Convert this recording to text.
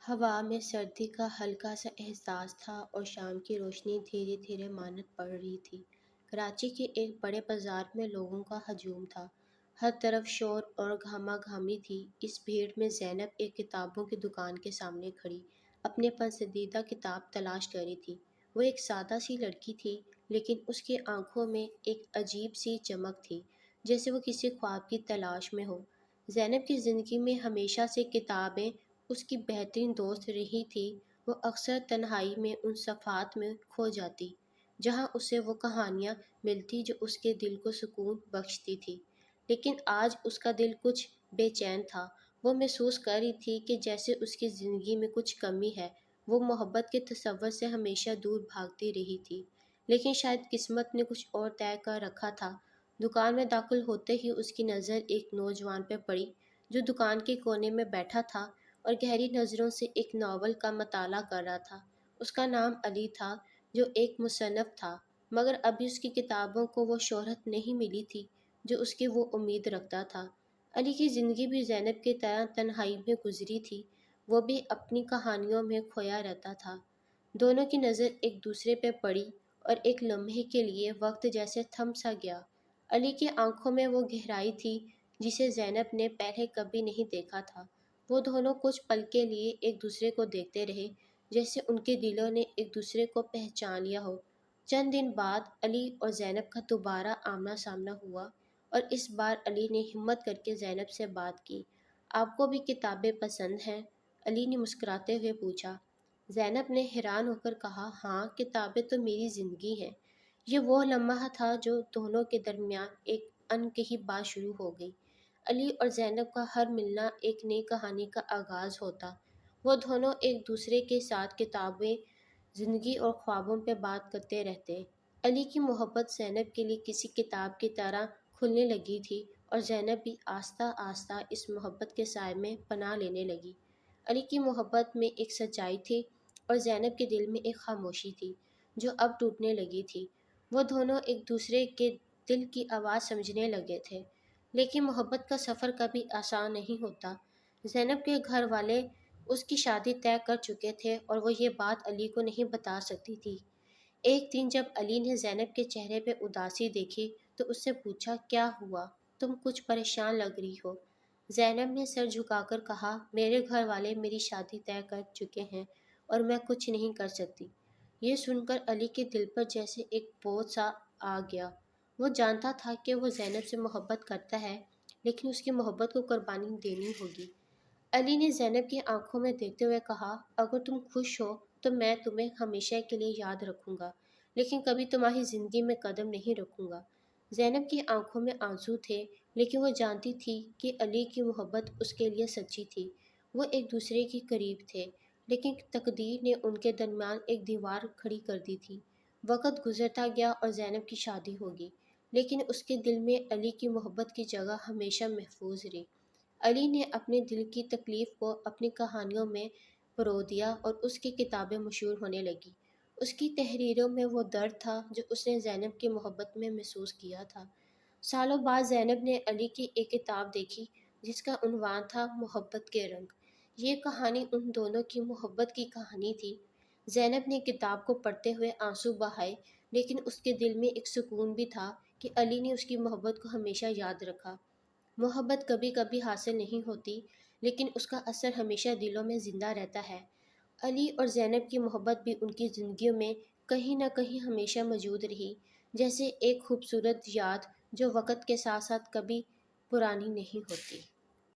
ہوا میں سردی کا ہلکا سا احساس تھا اور شام کی روشنی دھیرے دھیرے ماند پڑ رہی تھی۔ کراچی کے ایک بڑے بازار میں لوگوں کا ہجوم تھا، ہر طرف شور اور گہما گہمی تھی۔ اس بھیڑ میں زینب ایک کتابوں کی دکان کے سامنے کھڑی اپنے پسندیدہ کتاب تلاش کر رہی تھی۔ وہ ایک سادہ سی لڑکی تھی، لیکن اس کے آنکھوں میں ایک عجیب سی چمک تھی، جیسے وہ کسی خواب کی تلاش میں ہو۔ زینب کی زندگی میں ہمیشہ سے کتابیں اس کی بہترین دوست رہی تھی۔ وہ اکثر تنہائی میں ان صفحات میں کھو جاتی جہاں اسے وہ کہانیاں ملتی جو اس کے دل کو سکون بخشتی تھی۔ لیکن آج اس کا دل کچھ بے چین تھا۔ وہ محسوس کر رہی تھی کہ جیسے اس کی زندگی میں کچھ کمی ہے۔ وہ محبت کے تصور سے ہمیشہ دور بھاگتی رہی تھی، لیکن شاید قسمت نے کچھ اور طے کر رکھا تھا۔ دکان میں داخل ہوتے ہی اس کی نظر ایک نوجوان پہ پڑی جو دکان کے کونے میں بیٹھا تھا اور گہری نظروں سے ایک ناول کا مطالعہ کر رہا تھا۔ اس کا نام علی تھا، جو ایک مصنف تھا، مگر ابھی اس کی کتابوں کو وہ شہرت نہیں ملی تھی جو اس کی وہ امید رکھتا تھا۔ علی کی زندگی بھی زینب کی طرح تنہائی میں گزری تھی۔ وہ بھی اپنی کہانیوں میں کھویا رہتا تھا۔ دونوں کی نظر ایک دوسرے پہ پڑی اور ایک لمحے کے لیے وقت جیسے تھم سا گیا۔ علی کی آنکھوں میں وہ گہرائی تھی جسے زینب نے پہلے کبھی نہیں دیکھا تھا۔ وہ دونوں کچھ پل کے لیے ایک دوسرے کو دیکھتے رہے، جیسے ان کے دلوں نے ایک دوسرے کو پہچان لیا ہو۔ چند دن بعد علی اور زینب کا دوبارہ آمنا سامنا ہوا، اور اس بار علی نے ہمت کر کے زینب سے بات کی۔ آپ کو بھی کتابیں پسند ہیں؟ علی نے مسکراتے ہوئے پوچھا۔ زینب نے حیران ہو کر کہا، ہاں، کتابیں تو میری زندگی ہیں۔ یہ وہ لمحہ تھا جو دونوں کے درمیان ایک انکہی بات شروع ہو گئی۔ علی اور زینب کا ہر ملنا ایک نئی کہانی کا آغاز ہوتا۔ وہ دونوں ایک دوسرے کے ساتھ کتابیں، زندگی اور خوابوں پہ بات کرتے رہتے۔ علی کی محبت زینب کے لیے کسی کتاب کی طرح کھلنے لگی تھی، اور زینب بھی آہستہ آہستہ اس محبت کے سائے میں پناہ لینے لگی۔ علی کی محبت میں ایک سچائی تھی، اور زینب کے دل میں ایک خاموشی تھی جو اب ٹوٹنے لگی تھی۔ وہ دونوں ایک دوسرے کے دل کی آواز سمجھنے لگے تھے، لیکن محبت کا سفر کبھی آسان نہیں ہوتا۔ زینب کے گھر والے اس کی شادی طے کر چکے تھے، اور وہ یہ بات علی کو نہیں بتا سکتی تھی۔ ایک دن جب علی نے زینب کے چہرے پہ اداسی دیکھی تو اس سے پوچھا، کیا ہوا؟ تم کچھ پریشان لگ رہی ہو۔ زینب نے سر جھکا کر کہا، میرے گھر والے میری شادی طے کر چکے ہیں اور میں کچھ نہیں کر سکتی۔ یہ سن کر علی کے دل پر جیسے ایک بوجھ سا آ گیا۔ وہ جانتا تھا کہ وہ زینب سے محبت کرتا ہے، لیکن اس کی محبت کو قربانی دینی ہوگی۔ علی نے زینب کی آنکھوں میں دیکھتے ہوئے کہا، اگر تم خوش ہو تو میں تمہیں ہمیشہ کے لیے یاد رکھوں گا، لیکن کبھی تمہاری زندگی میں قدم نہیں رکھوں گا۔ زینب کی آنکھوں میں آنسو تھے، لیکن وہ جانتی تھی کہ علی کی محبت اس کے لیے سچی تھی۔ وہ ایک دوسرے کے قریب تھے، لیکن تقدیر نے ان کے درمیان ایک دیوار کھڑی کر دی تھی۔ وقت گزرتا گیا اور زینب کی شادی ہوگی، لیکن اس کے دل میں علی کی محبت کی جگہ ہمیشہ محفوظ رہی۔ علی نے اپنے دل کی تکلیف کو اپنی کہانیوں میں پرو دیا، اور اس کی کتابیں مشہور ہونے لگیں۔ اس کی تحریروں میں وہ درد تھا جو اس نے زینب کی محبت میں محسوس کیا تھا۔ سالوں بعد زینب نے علی کی ایک کتاب دیکھی جس کا عنوان تھا محبت کے رنگ۔ یہ کہانی ان دونوں کی محبت کی کہانی تھی۔ زینب نے کتاب کو پڑھتے ہوئے آنسو بہائے، لیکن اس کے دل میں ایک سکون بھی تھا کہ علی نے اس کی محبت کو ہمیشہ یاد رکھا۔ محبت کبھی کبھی حاصل نہیں ہوتی، لیکن اس کا اثر ہمیشہ دلوں میں زندہ رہتا ہے۔ علی اور زینب کی محبت بھی ان کی زندگیوں میں کہیں نہ کہیں ہمیشہ موجود رہی، جیسے ایک خوبصورت یاد جو وقت کے ساتھ ساتھ کبھی پرانی نہیں ہوتی۔